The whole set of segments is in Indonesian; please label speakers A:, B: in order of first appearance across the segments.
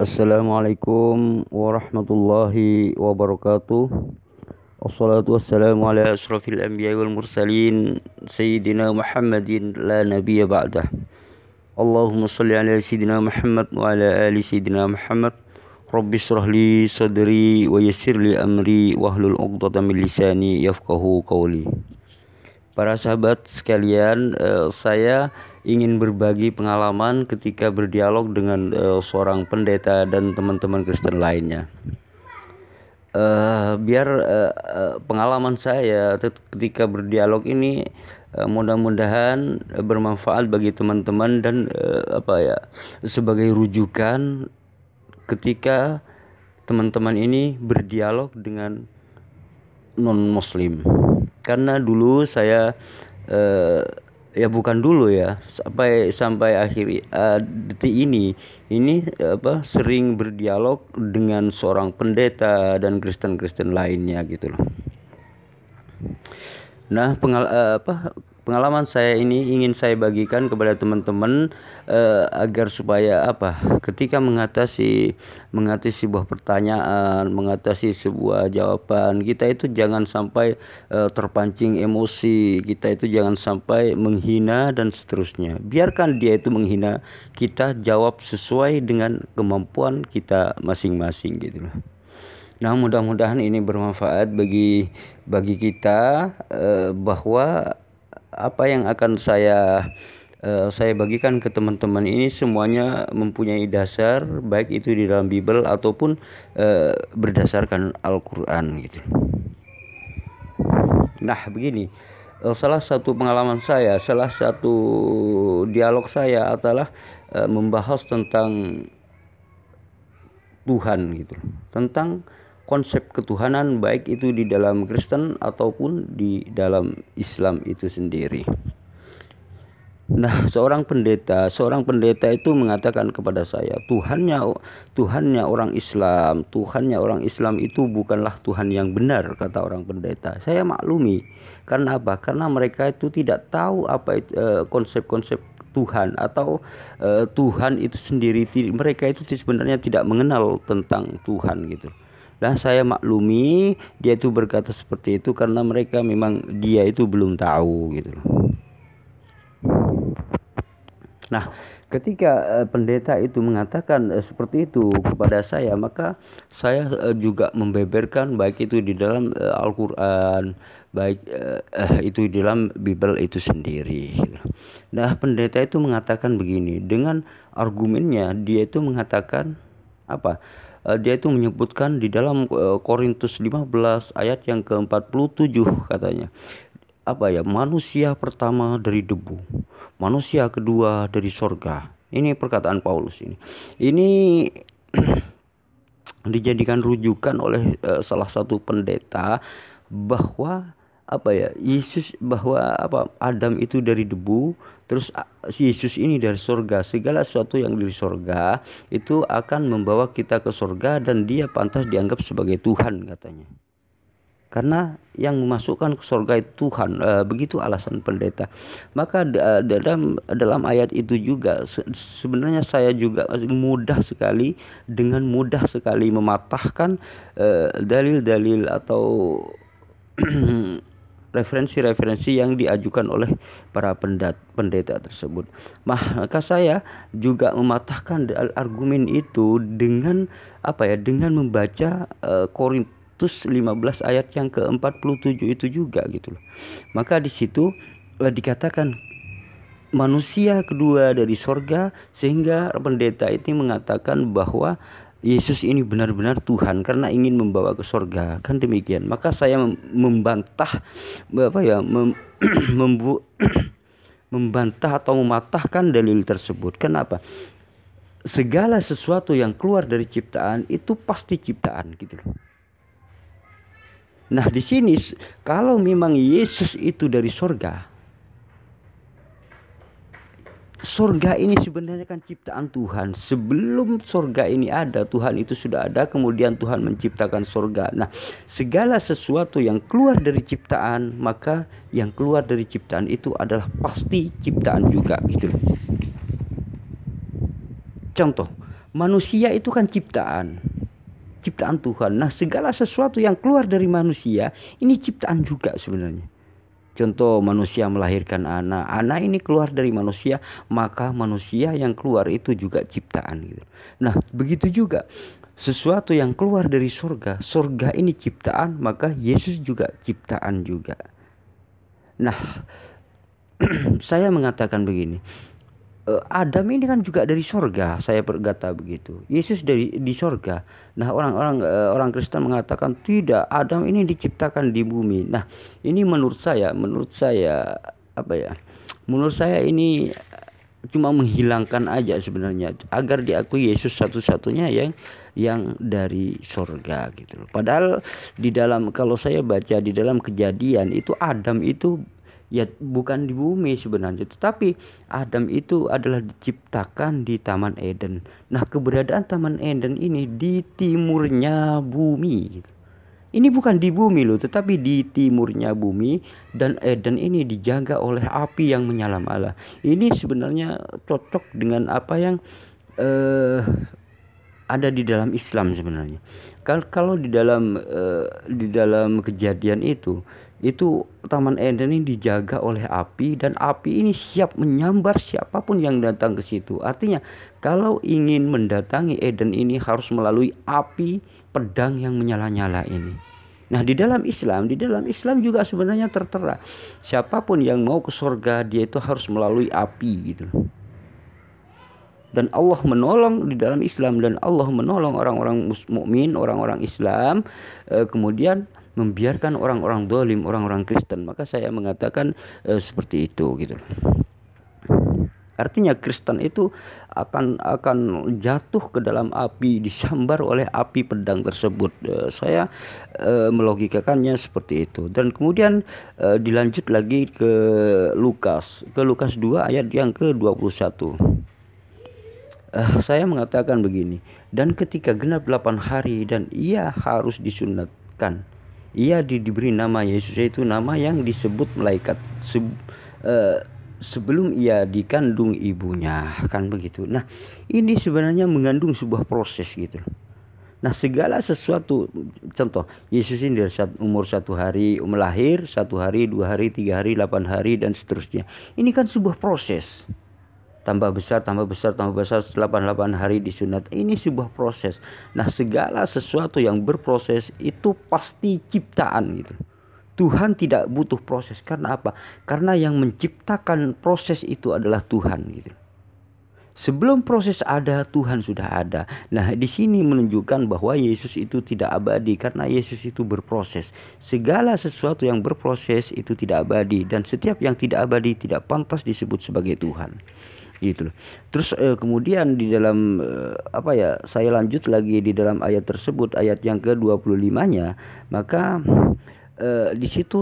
A: Assalamualaikum warahmatullahi wabarakatuh. Wassalatu wassalamu ala asrafil anbiya wal mursalin Sayyidina Muhammadin la nabiyya ba'dah. Allahumma salli ala Sayyidina Muhammad wa ala ali Sayyidina Muhammad. Rabbi shrah li sadri wa yassir li amri wahlul 'uqdatam min lisani yafqahu qawli. Para sahabat sekalian, saya ingin berbagi pengalaman ketika berdialog dengan seorang pendeta dan teman-teman Kristen lainnya. Biar pengalaman saya ketika berdialog ini mudah-mudahan bermanfaat bagi teman-teman dan sebagai rujukan ketika teman-teman ini berdialog dengan non-muslim. Karena dulu saya bukan dulu ya, sampai akhir detik ini sering berdialog dengan seorang pendeta dan Kristen-Kristen lainnya gitu loh. Nah, pengalaman saya ini ingin saya bagikan kepada teman-teman agar supaya ketika mengatasi sebuah pertanyaan, mengatasi sebuah jawaban, kita itu jangan sampai terpancing emosi, kita itu jangan sampai menghina dan seterusnya. Biarkan dia itu menghina, kita jawab sesuai dengan kemampuan kita masing-masing gitu loh. Nah, mudah-mudahan ini bermanfaat bagi kita, bahwa apa yang akan saya bagikan ke teman-teman ini semuanya mempunyai dasar, baik itu di dalam Bible ataupun berdasarkan Al-Quran gitu. Nah, begini, salah satu pengalaman saya, salah satu dialog saya adalah membahas tentang Tuhan gitu, tentang konsep ketuhanan baik itu di dalam Kristen ataupun di dalam Islam itu sendiri. Nah, seorang pendeta itu mengatakan kepada saya, Tuhannya orang Islam itu bukanlah Tuhan yang benar, kata orang pendeta. Saya maklumi. Karena apa? Karena mereka itu tidak tahu apa konsep-konsep Tuhan atau Tuhan itu sendiri. Mereka itu sebenarnya tidak mengenal tentang Tuhan gitu. Dan saya maklumi dia itu berkata seperti itu karena mereka memang dia itu belum tahu gitu. Nah, ketika pendeta itu mengatakan seperti itu kepada saya, maka saya juga membeberkan baik itu di dalam Al-Quran, baik itu di dalam Bible itu sendiri. Nah, pendeta itu mengatakan begini, dengan argumennya dia itu mengatakan dia itu menyebutkan di dalam Korintus 15 ayat yang ke-47 katanya. Manusia pertama dari debu, manusia kedua dari sorga. Ini perkataan Paulus ini. Ini dijadikan rujukan oleh salah satu pendeta bahwa Adam itu dari debu, terus Yesus ini dari sorga. Segala sesuatu yang dari sorga itu akan membawa kita ke sorga dan dia pantas dianggap sebagai Tuhan katanya. Karena yang memasukkan ke sorga itu Tuhan, begitu alasan pendeta. Maka dalam ayat itu juga sebenarnya saya juga mudah sekali mematahkan dalil-dalil atau referensi-referensi yang diajukan oleh para pendeta tersebut. Maka saya juga mematahkan argumen itu dengan membaca Korintus 15 ayat yang ke-47 itu juga gitu loh. Maka di situ dikatakan manusia kedua dari sorga, sehingga pendeta itu mengatakan bahwa Yesus ini benar-benar Tuhan karena ingin membawa ke sorga, kan demikian. Maka saya membantah membantah atau mematahkan dalil tersebut. Kenapa? Segala sesuatu yang keluar dari ciptaan itu pasti ciptaan gitu loh. Nah, di sini kalau memang Yesus itu dari sorga ini sebenarnya kan ciptaan Tuhan. Sebelum sorga ini ada, Tuhan itu sudah ada, kemudian Tuhan menciptakan sorga. Nah, segala sesuatu yang keluar dari ciptaan, maka yang keluar dari ciptaan itu adalah pasti ciptaan juga gitu. Contoh, Manusia itu kan ciptaan Tuhan. Nah, segala sesuatu yang keluar dari manusia ini ciptaan juga sebenarnya. Contoh, manusia melahirkan anak, anak ini keluar dari manusia, maka manusia yang keluar itu juga ciptaan gitu. Nah, begitu juga sesuatu yang keluar dari surga, surga ini ciptaan, maka Yesus juga ciptaan juga. Nah, saya mengatakan begini, Adam ini kan juga dari sorga, saya berkata begitu. Yesus di sorga. Nah, orang Kristen mengatakan tidak, Adam ini diciptakan di bumi. Nah, ini menurut saya apa ya? Menurut saya ini cuma menghilangkan aja sebenarnya agar diakui Yesus satu-satunya yang dari sorga gitu loh. Padahal kalau saya baca di dalam Kejadian itu Adam itu ya bukan di bumi sebenarnya, tetapi Adam itu adalah diciptakan di Taman Eden. Nah, keberadaan Taman Eden ini di timurnya bumi gitu. Ini bukan di bumi loh, tetapi di timurnya bumi, dan Eden ini dijaga oleh api yang menyala-nyala. Ini sebenarnya cocok dengan apa yang ada di dalam Islam sebenarnya. Kalau di dalam Kejadian itu Taman Eden ini dijaga oleh api, dan api ini siap menyambar siapapun yang datang ke situ. Artinya kalau ingin mendatangi Eden ini harus melalui api pedang yang menyala-nyala ini. Nah, di dalam Islam juga sebenarnya tertera siapapun yang mau ke surga dia itu harus melalui api gitu. Dan Allah menolong di dalam Islam, dan Allah menolong orang-orang mukmin, orang-orang Islam, kemudian membiarkan orang-orang zalim, orang-orang Kristen. Maka saya mengatakan seperti itu gitu. Artinya Kristen itu akan jatuh ke dalam api, disambar oleh api pedang tersebut. Saya melogikakannya seperti itu. Dan kemudian dilanjut lagi ke Lukas 2 ayat yang ke-21. Saya mengatakan begini, dan ketika genap 8 hari dan ia harus disunatkan, ia diberi nama Yesus, yaitu nama yang disebut malaikat sebelum ia dikandung ibunya, kan begitu. Nah, ini sebenarnya mengandung sebuah proses gitu. Nah, segala sesuatu, contoh Yesus ini dari umur 1 hari melahir, 1 hari, 2 hari, 3 hari, 8 hari, dan seterusnya. Ini kan sebuah proses. Tambah besar, 8 hari disunat. Ini sebuah proses. Nah, segala sesuatu yang berproses itu pasti ciptaan gitu. Tuhan tidak butuh proses. Karena apa? Karena yang menciptakan proses itu adalah Tuhan gitu. Sebelum proses ada, Tuhan sudah ada. Nah, di sini menunjukkan bahwa Yesus itu tidak abadi karena Yesus itu berproses. Segala sesuatu yang berproses itu tidak abadi, dan setiap yang tidak abadi tidak pantas disebut sebagai Tuhan. Gitu loh. Terus kemudian di dalam saya lanjut lagi di dalam ayat tersebut, ayat yang ke-25-nya, maka di situ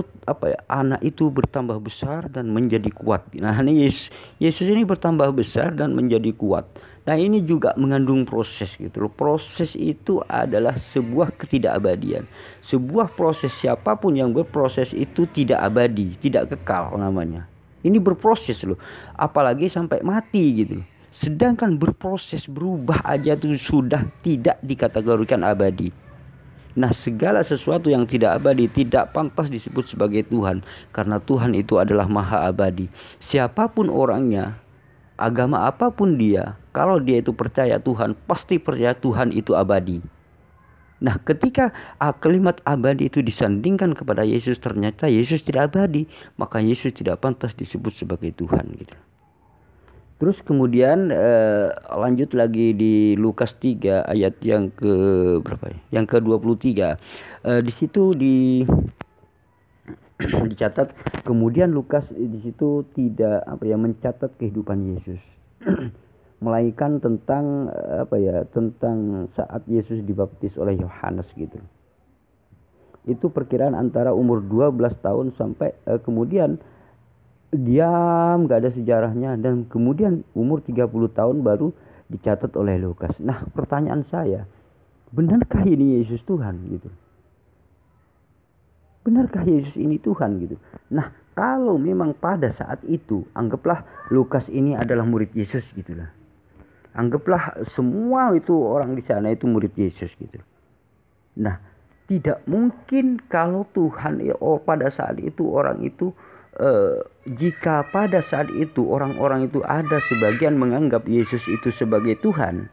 A: anak itu bertambah besar dan menjadi kuat. Nah, ini Yesus ini bertambah besar dan menjadi kuat. Nah, ini juga mengandung proses gitu loh. Proses itu adalah sebuah ketidakabadian. Sebuah proses, siapapun yang berproses itu tidak abadi, tidak kekal namanya. Ini berproses loh, apalagi sampai mati gitu. Sedangkan berproses, berubah aja tuh sudah tidak dikategorikan abadi. Nah, segala sesuatu yang tidak abadi tidak pantas disebut sebagai Tuhan, karena Tuhan itu adalah maha abadi. Siapapun orangnya, agama apapun dia, kalau dia itu percaya Tuhan, pasti percaya Tuhan itu abadi. Nah, ketika kalimat abadi itu disandingkan kepada Yesus, ternyata Yesus tidak abadi, maka Yesus tidak pantas disebut sebagai Tuhan gitu. Terus kemudian lanjut lagi di Lukas 3 ayat yang ke berapa ya? Yang ke-23. Di situ dicatat, kemudian Lukas di situ tidak mencatat kehidupan Yesus. Melainkan tentang tentang saat Yesus dibaptis oleh Yohanes gitu. Itu perkiraan antara umur 12 tahun sampai kemudian diam, gak ada sejarahnya, dan kemudian umur 30 tahun baru dicatat oleh Lukas. Nah, pertanyaan saya, benarkah ini Yesus Tuhan gitu? Benarkah Yesus ini Tuhan gitu? Nah, kalau memang pada saat itu anggaplah Lukas ini adalah murid Yesus gitulah. Anggaplah semua itu orang di sana itu murid Yesus gitu. Nah, tidak mungkin kalau Tuhan pada saat itu orang itu jika pada saat itu orang-orang itu ada sebagian menganggap Yesus itu sebagai Tuhan,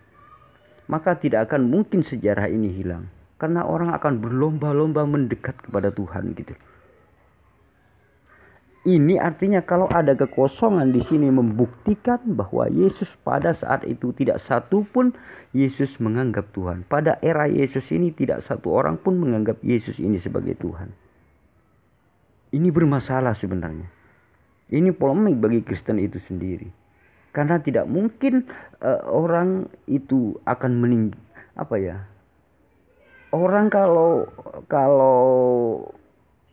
A: maka tidak akan mungkin sejarah ini hilang. Karena orang akan berlomba-lomba mendekat kepada Tuhan gitu. Ini artinya kalau ada kekosongan di sini membuktikan bahwa Yesus pada saat itu tidak satu pun Yesus menganggap Tuhan. Pada era Yesus ini tidak satu orang pun menganggap Yesus ini sebagai Tuhan. Ini bermasalah sebenarnya. Ini polemik bagi Kristen itu sendiri. Karena tidak mungkin orang itu akan orang kalau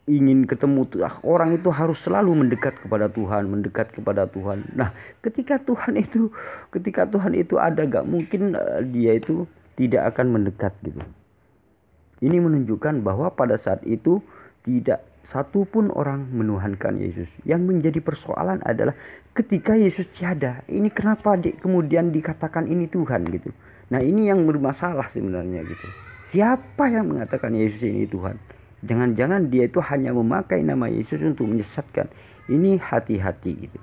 A: ingin ketemu orang itu harus selalu mendekat kepada Tuhan. Nah, ketika Tuhan itu ada, gak mungkin dia itu tidak akan mendekat gitu. Ini menunjukkan bahwa pada saat itu tidak satu pun orang menuhankan Yesus. Yang menjadi persoalan adalah ketika Yesus tiada, ini kenapa kemudian dikatakan ini Tuhan gitu. Nah, ini yang bermasalah sebenarnya gitu. Siapa yang mengatakan Yesus ini Tuhan? Jangan-jangan dia itu hanya memakai nama Yesus untuk menyesatkan. Ini hati-hati gitu.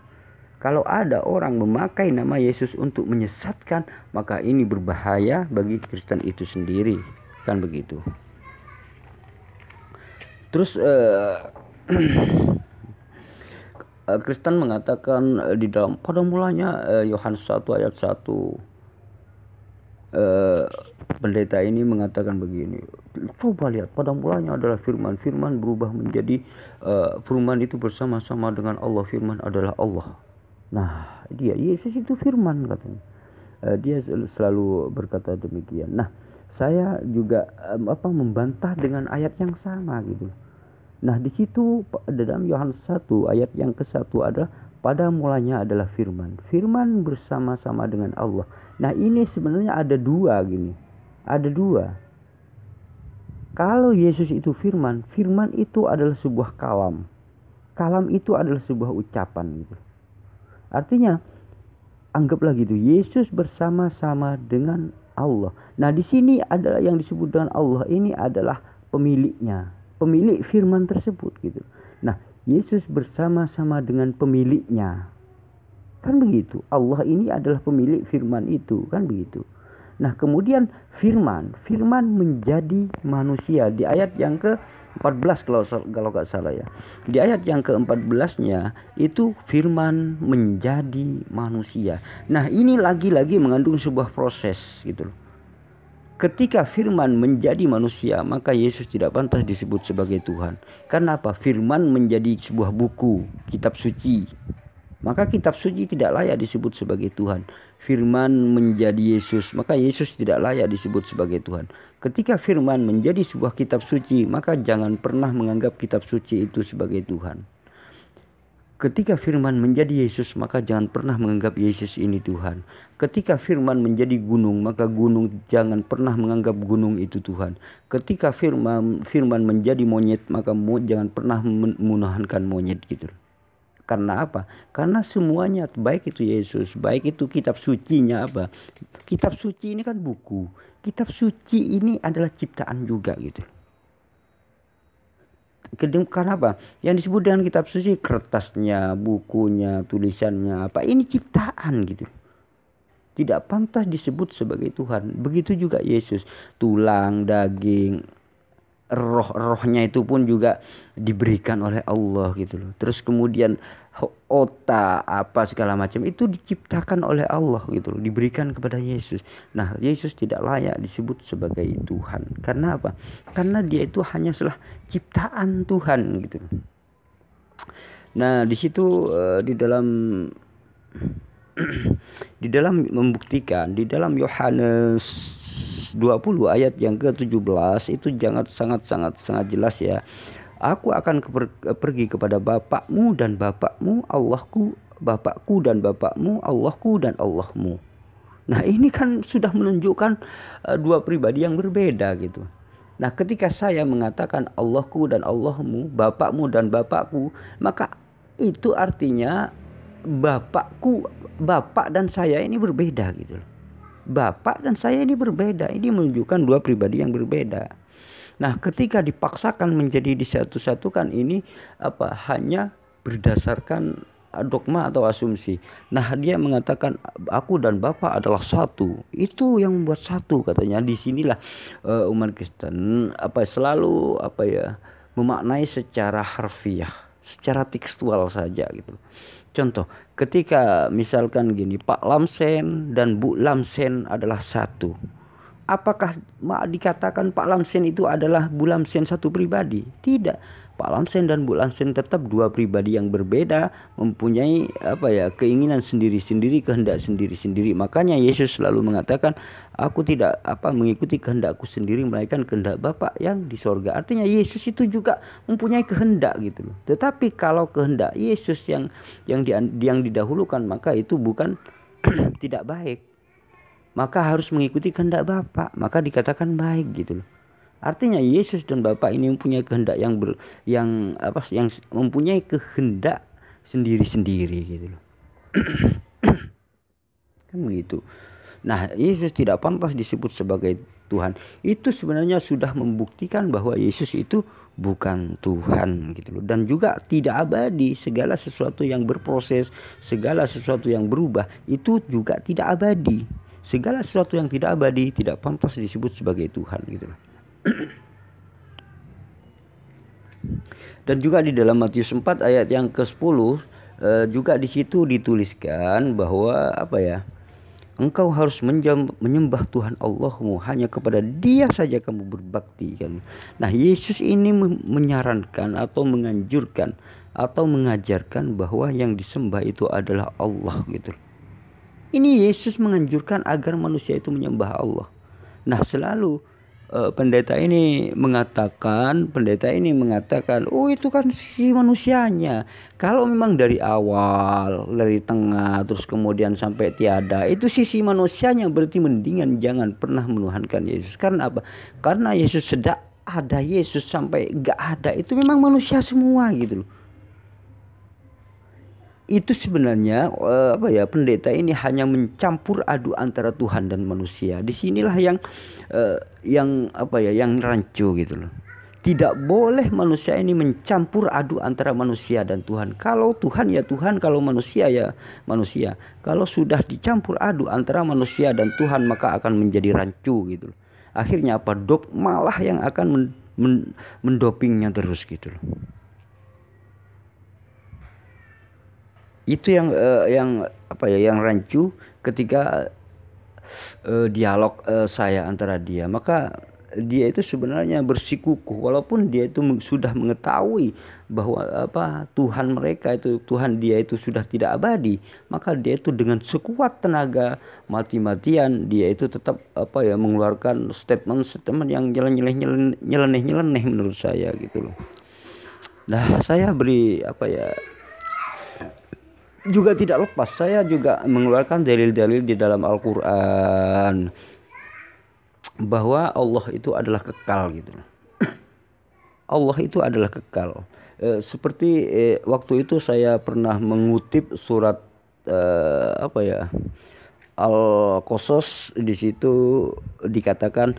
A: Kalau ada orang memakai nama Yesus untuk menyesatkan, maka ini berbahaya bagi Kristen itu sendiri. Kan begitu. Terus Kristen mengatakan di dalam pada mulanya Yohanes 1 ayat 1. Pendeta ini mengatakan begini, coba lihat, pada mulanya adalah firman, firman berubah menjadi firman itu bersama-sama dengan Allah, firman adalah Allah. Nah, Yesus itu firman katanya. Dia selalu berkata demikian. Nah, saya juga membantah dengan ayat yang sama gitu. Nah, di situ dalam Yohanes 1 ayat yang ke-1 adalah pada mulanya adalah firman. Firman bersama-sama dengan Allah. Nah, ini sebenarnya ada dua gini. Ada dua. Kalau Yesus itu firman, firman itu adalah sebuah kalam. Kalam itu adalah sebuah ucapan gitu. Artinya anggaplah gitu, Yesus bersama-sama dengan Allah. Nah, di sini adalah yang disebut dengan Allah ini adalah pemiliknya, pemilik firman tersebut gitu. Nah, Yesus bersama-sama dengan pemiliknya. Kan begitu. Allah ini adalah pemilik firman itu, kan begitu. Nah, kemudian firman menjadi manusia di ayat yang ke-14 kalau enggak salah ya. Di ayat yang ke-14-nya itu firman menjadi manusia. Nah, ini lagi-lagi mengandung sebuah proses gitu loh. Ketika firman menjadi manusia, maka Yesus tidak pantas disebut sebagai Tuhan. Karena apa? Firman menjadi sebuah buku, kitab suci. Maka kitab suci tidak layak disebut sebagai Tuhan. Firman menjadi Yesus, maka Yesus tidak layak disebut sebagai Tuhan. Ketika firman menjadi sebuah kitab suci, maka jangan pernah menganggap kitab suci itu sebagai Tuhan. Ketika firman menjadi Yesus, maka jangan pernah menganggap Yesus ini Tuhan. Ketika firman menjadi gunung, maka gunung jangan pernah menganggap gunung itu Tuhan. Ketika firman menjadi monyet, maka jangan pernah menuhankan monyet gitu. Karena apa? Karena semuanya, baik itu Yesus, baik itu kitab sucinya apa? Kitab suci ini kan buku. Kitab suci ini adalah ciptaan juga gitu. Karena apa? Yang disebut dengan kitab suci, kertasnya, bukunya, tulisannya apa? Ini ciptaan gitu. Tidak pantas disebut sebagai Tuhan. Begitu juga Yesus, tulang, daging, rohnya itu pun juga diberikan oleh Allah gitu loh. Terus kemudian otak apa segala macam itu diciptakan oleh Allah gitu loh, diberikan kepada Yesus. Nah, Yesus tidak layak disebut sebagai Tuhan. Karena apa? Karena dia itu hanya salah ciptaan Tuhan gitu. Nah, di situ di dalam membuktikan di dalam Yohanes 20 ayat yang ke-17 itu sangat jelas ya. Aku akan pergi kepada Bapakmu dan Bapakmu, Allahku, Bapakku dan Bapakmu, Allahku dan Allahmu. Nah, ini kan sudah menunjukkan dua pribadi yang berbeda gitu. Nah, ketika saya mengatakan Allahku dan Allahmu, Bapakmu dan Bapakku, maka itu artinya Bapakku, Bapak dan saya ini berbeda gitu. Bapak dan saya ini berbeda. Ini menunjukkan dua pribadi yang berbeda. Nah, ketika dipaksakan menjadi disatu-satukan ini hanya berdasarkan dogma atau asumsi. Nah, dia mengatakan aku dan Bapak adalah satu. Itu yang membuat satu katanya. Disinilah umat Kristen selalu memaknai secara harfiah, secara tekstual saja gitu. Contoh, ketika misalkan gini, Pak Lamsen dan Bu Lamsen adalah satu. Apakah dikatakan Pak Lamsen itu adalah Bu Lamsen satu pribadi? Tidak. Pak Lamsen dan Bu Lamsen tetap dua pribadi yang berbeda, mempunyai keinginan sendiri-sendiri, kehendak sendiri-sendiri. Makanya Yesus selalu mengatakan, aku tidak mengikuti kehendakku sendiri, melainkan kehendak Bapa yang di sorga. Artinya Yesus itu juga mempunyai kehendak gitu loh. Tetapi kalau kehendak Yesus yang didahulukan, maka itu bukan tidak baik. Maka harus mengikuti kehendak Bapa, maka dikatakan baik gitu loh. Artinya Yesus dan Bapa ini mempunyai kehendak yang mempunyai kehendak sendiri-sendiri gitu loh. Kan begitu. Nah, Yesus tidak pantas disebut sebagai Tuhan. Itu sebenarnya sudah membuktikan bahwa Yesus itu bukan Tuhan gitu loh. Dan juga tidak abadi. Segala sesuatu yang berproses, segala sesuatu yang berubah itu juga tidak abadi. Segala sesuatu yang tidak abadi tidak pantas disebut sebagai Tuhan gitu loh. Dan juga di dalam Matius 4 ayat yang ke-10 juga di situ dituliskan bahwa engkau harus menyembah Tuhan Allahmu, hanya kepada Dia saja kamu berbakti kan. Nah, Yesus ini menyarankan atau menganjurkan atau mengajarkan bahwa yang disembah itu adalah Allah gitu. Ini Yesus menganjurkan agar manusia itu menyembah Allah. Nah, selalu pendeta ini mengatakan, oh itu kan sisi manusianya. Kalau memang dari awal, dari tengah, terus kemudian sampai tiada, itu sisi manusianya, berarti mendingan jangan pernah menuhankan Yesus. Karena apa? Karena Yesus sedang ada, Yesus sampai gak ada, itu memang manusia semua gitu loh. Itu sebenarnya pendeta ini hanya mencampur aduk antara Tuhan dan manusia. Disinilah yang rancu gitu loh. Tidak boleh manusia ini mencampur aduk antara manusia dan Tuhan. Kalau Tuhan ya Tuhan, kalau manusia ya manusia. Kalau sudah dicampur aduk antara manusia dan Tuhan, maka akan menjadi rancu gitu loh. Akhirnya dogmalah yang akan mendopingnya terus gitu loh. Itu yang rancu ketika dialog saya antara dia. Maka dia itu sebenarnya bersikukuh, walaupun dia itu sudah mengetahui bahwa Tuhan mereka itu, Tuhan dia itu sudah tidak abadi. Maka dia itu dengan sekuat tenaga, mati-matian dia itu tetap mengeluarkan statement yang nyeleneh menurut saya gitu loh. Nah, saya beri juga tidak lepas, saya juga mengeluarkan dalil-dalil di dalam Al-Quran bahwa Allah itu adalah kekal gitu. Allah itu adalah kekal. Seperti waktu itu saya pernah mengutip surat Al-Qasas. Di situ dikatakan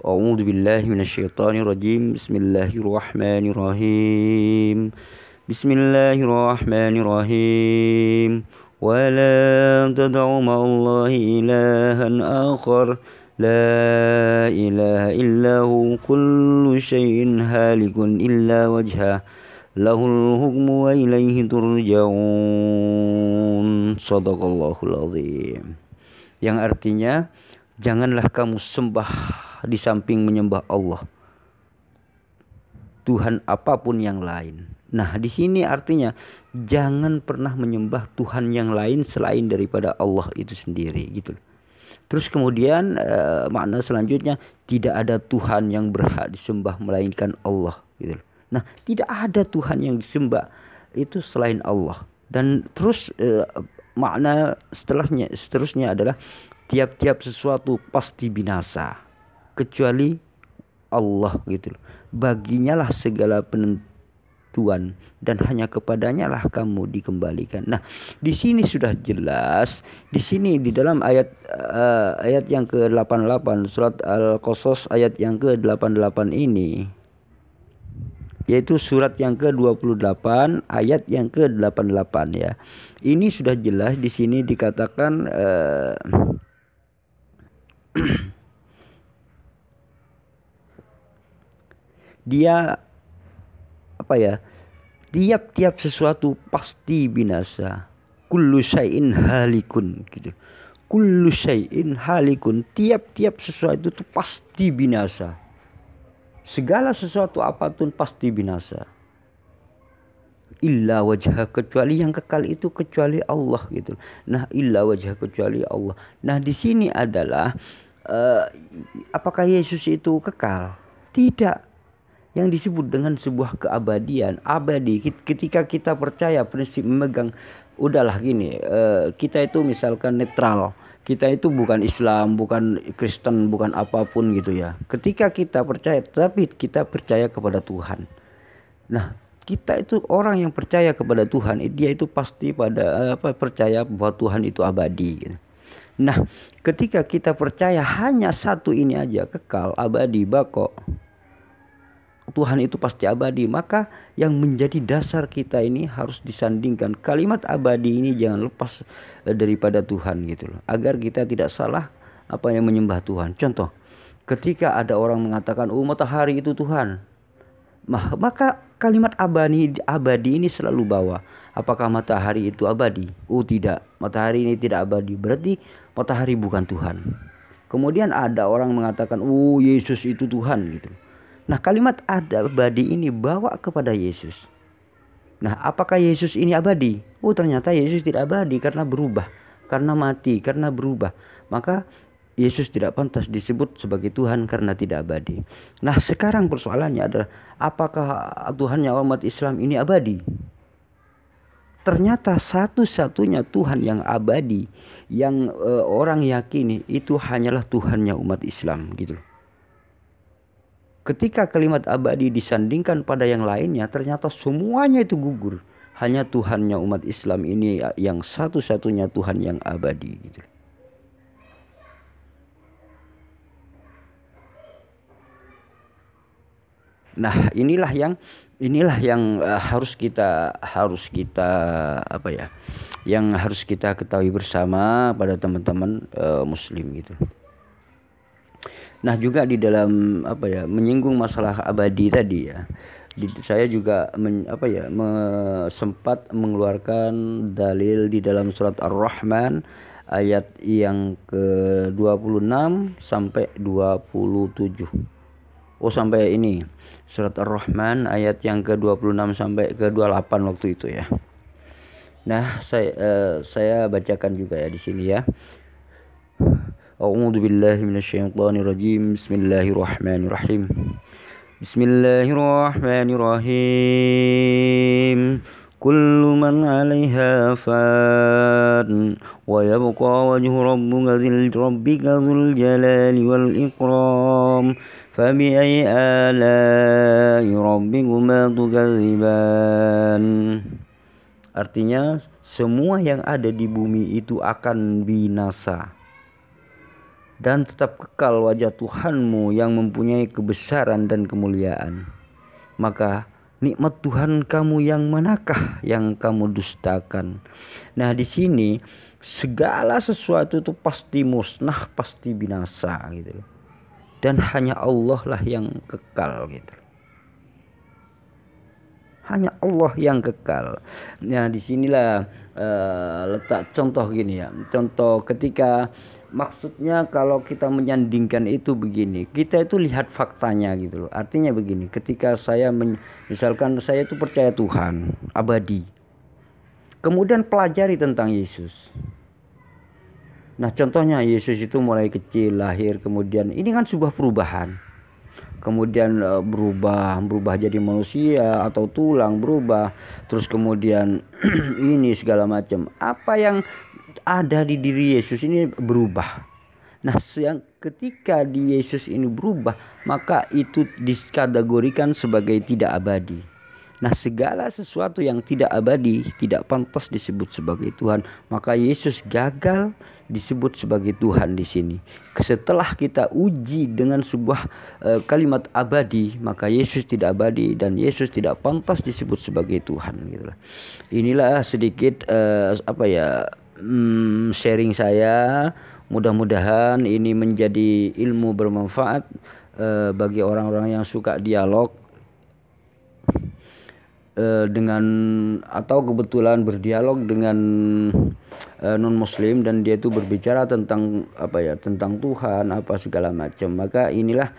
A: A'udzubillahi minasyaitonirrajim. Bismillahirrahmanirrahim. Bismillahirrahmanirrahim. Wala tad'u ma'allahi ilahan akhar la ilaha illahu kullu syai'in halikun illa wajhah lahul hukmu wa ilaihi turja'un. Shadaqallahul azim. Yang artinya, janganlah kamu sembah di samping menyembah Allah Tuhan apapun yang lain. Nah, di sini artinya jangan pernah menyembah Tuhan yang lain selain daripada Allah itu sendiri gitu. Terus kemudian makna selanjutnya, tidak ada Tuhan yang berhak disembah melainkan Allah gitu. Nah, tidak ada Tuhan yang disembah itu selain Allah. Dan terus makna seterusnya adalah tiap-tiap sesuatu pasti binasa kecuali Allah gitu. Baginya lah segala Tuhan, dan hanya kepadanya lah kamu dikembalikan. Nah, di sini sudah jelas, di sini di dalam ayat yang ke-88 surat Al-Qasas ayat yang ke-88 ini, yaitu surat yang ke-28 ayat yang ke-88 ya. Ini sudah jelas di sini dikatakan dia apa ya? Tiap-tiap sesuatu pasti binasa. Kullu syai'in halikun gitu. Kullu syai'in halikun. Tiap-tiap sesuatu itu pasti binasa. Segala sesuatu apapun pasti binasa. Illa wajah, kecuali yang kekal itu kecuali Allah gitu. Nah, illa wajah, kecuali Allah. Nah, di sini adalah apakah Yesus itu kekal? Tidak. Yang disebut dengan sebuah keabadian, abadi. Ketika kita percaya prinsip memegang, udahlah gini, kita itu misalkan netral, kita itu bukan Islam, bukan Kristen, bukan apapun gitu ya. Ketika kita percaya, tapi kita percaya kepada Tuhan. Nah, kita itu orang yang percaya kepada Tuhan, dia itu pasti percaya bahwa Tuhan itu abadi gitu. Nah, ketika kita percaya hanya satu ini aja, kekal, abadi, bako, Tuhan itu pasti abadi, maka yang menjadi dasar kita ini harus disandingkan. Kalimat abadi ini jangan lepas daripada Tuhan gitu loh, agar kita tidak salah apa yang menyembah Tuhan. Contoh, ketika ada orang mengatakan matahari itu Tuhan, maka kalimat abadi ini selalu bawa. Apakah matahari itu abadi? Tidak, matahari ini tidak abadi, berarti matahari bukan Tuhan. Kemudian ada orang mengatakan Yesus itu Tuhan gitu. Nah, kalimat abadi ini bawa kepada Yesus. Nah, apakah Yesus ini abadi? Ternyata Yesus tidak abadi karena berubah, karena mati, karena berubah. Maka Yesus tidak pantas disebut sebagai Tuhan karena tidak abadi. Nah, sekarang persoalannya adalah apakah Tuhannya umat Islam ini abadi? Ternyata satu-satunya Tuhan yang abadi yang orang yakini itu hanyalah Tuhannya umat Islam gitu. Ketika kalimat abadi disandingkan pada yang lainnya, ternyata semuanya itu gugur. Hanya Tuhannya umat Islam ini yang satu-satunya Tuhan yang abadi gitu. Nah, inilah yang harus kita yang harus kita ketahui bersama pada teman-teman muslim gitu. Nah, juga di dalam menyinggung masalah abadi tadi ya, saya juga sempat mengeluarkan dalil di dalam surat Ar-Rahman ayat yang ke-26 sampai 27. Sampai ini surat Ar-Rahman ayat yang ke-26 sampai ke-28 waktu itu ya. Nah, saya bacakan juga ya di sini ya. A'udzu billahi minasyaitonir rajim. Bismillahirrahmanirrahim. Bismillahirrahmanirrahim. Kullu man 'alaiha fan wa yabqa wajhu rabbika dzul jalali wal ikram. Fabi'ayyi ala'i rabbikuma tukadziban. Artinya, semua yang ada di bumi itu akan binasa, dan tetap kekal wajah Tuhanmu yang mempunyai kebesaran dan kemuliaan. Maka nikmat Tuhan kamu yang manakah yang kamu dustakan? Nah, di sini segala sesuatu itu pasti musnah, pasti binasa gitu. Dan hanya Allah lah yang kekal gitu. Hanya Allah yang kekal. Nah, disinilah letak contoh gini ya. Contoh ketika maksudnya kalau kita menyandingkan itu begini, kita itu lihat faktanya gitu loh. Artinya begini, ketika saya misalkan saya itu percaya Tuhan abadi, kemudian pelajari tentang Yesus. Nah, contohnya Yesus itu mulai kecil lahir, kemudian ini kan sebuah perubahan, kemudian berubah jadi manusia atau tulang berubah, terus kemudian ini segala macam. Apa yang ada di diri Yesus ini berubah. Nah, ketika di Yesus ini berubah, maka itu dikategorikan sebagai tidak abadi. Nah, segala sesuatu yang tidak abadi tidak pantas disebut sebagai Tuhan. Maka Yesus gagal disebut sebagai Tuhan di sini. Setelah kita uji dengan sebuah kalimat abadi, maka Yesus tidak abadi dan Yesus tidak pantas disebut sebagai Tuhan. Gitu. Inilah sedikit sharing saya. Mudah-mudahan ini menjadi ilmu bermanfaat bagi orang-orang yang suka dialog dengan atau kebetulan berdialog dengan non muslim dan dia itu berbicara tentang tentang Tuhan segala macam. Maka inilah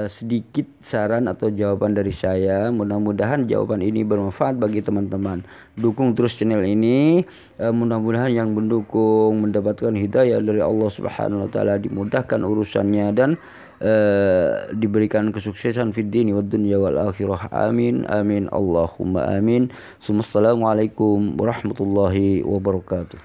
A: sedikit saran atau jawaban dari saya. Mudah-mudahan jawaban ini bermanfaat bagi teman-teman. Dukung terus channel ini. Mudah-mudahan yang mendukung mendapatkan hidayah dari Allah Subhanahu wa taala, dimudahkan urusannya dan diberikan kesuksesan fid dini wad dunya wal akhirah. Amin amin Allahumma amin. Assalamualaikum warahmatullahi wabarakatuh.